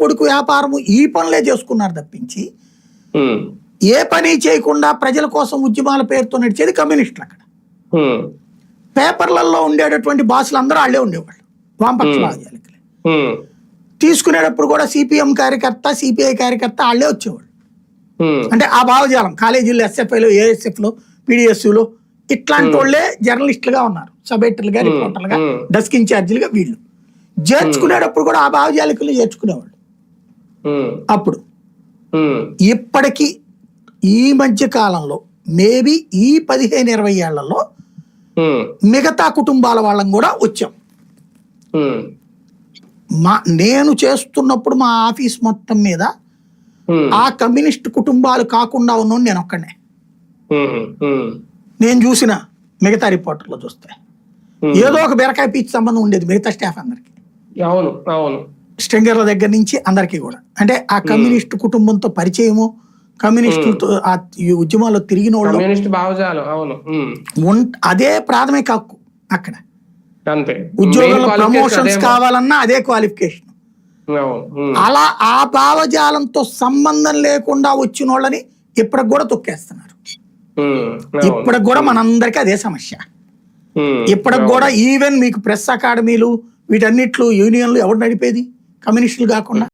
కొడుకు వ్యాపారము ఈ పనులే చేసుకున్నారు తప్పించి ఏ పని చేయకుండా ప్రజల కోసం ఉద్యమాల పేరుతో నడిచేది కమ్యూనిస్టులు. అక్కడ పేపర్లలో ఉండేటటువంటి బాసులు అందరూ వాళ్ళే ఉండేవాళ్ళు, వామపక్ష భావజాలికలే. తీసుకునేటప్పుడు కూడా సిపిఎం కార్యకర్త, సిపిఐ కార్యకర్త వాళ్ళే వచ్చేవాళ్ళు. అంటే ఆ భావజాలం కాలేజీల్లో ఎస్ఎఫ్ఐలో, ఏఎస్ఎఫ్లో, పీడిఎస్యులో ఇట్లాంటి వాళ్ళే జర్నలిస్టులుగా ఉన్నారు, సబ్ ఎడిటర్లుగా, రిపోర్టర్లుగా, డెస్క్ ఇన్ఛార్జీలుగా. వీళ్ళు చేర్చుకునేటప్పుడు కూడా ఆ భావజాలికలు చేర్చుకునేవాళ్ళు. అప్పుడు ఇప్పటికీ ఈ మధ్య కాలంలో మేబీ ఈ 15-20 ఏళ్లలో మిగతా కుటుంబాల వాళ్ళం కూడా వచ్చాం. నేను చేస్తున్నప్పుడు మా ఆఫీస్ మొత్తం మీద ఆ కమ్యూనిస్ట్ కుటుంబాలు కాకుండా ఉన్నాను నేను ఒక్కడే. నేను చూసిన మిగతా రిపోర్టర్లో చూస్తే ఏదో ఒక బీరకాయ పీచ్ సంబంధం ఉండేది మిగతా స్టాఫ్ అందరికి, స్ట్రింగర్ల దగ్గర నుంచి అందరికీ కూడా. అంటే ఆ కమ్యూనిస్ట్ కుటుంబంతో పరిచయము, కమ్యూనిస్టులతో ఆ ఉద్యమాల్లో తిరిగిన వాళ్ళు, అదే ప్రాథమిక హక్కు. అక్కడ ఉద్యోగంలో ప్రమోషన్స్ కావాలన్నా అదే క్వాలిఫికేషన్. అలా ఆ భావజాలంతో సంబంధం లేకుండా వచ్చిన వాళ్ళని ఇప్పటికి కూడా తొక్కేస్తున్నారు. ఇప్పటికి కూడా మనందరికీ అదే సమస్య. ఇప్పటికి కూడా ఈవెన్ మీకు ప్రెస్ అకాడమీలు వీటన్నిట్లు యూనియన్లు ఎవరు నడిపేది? కమ్యూనిస్టులు కాకుండా.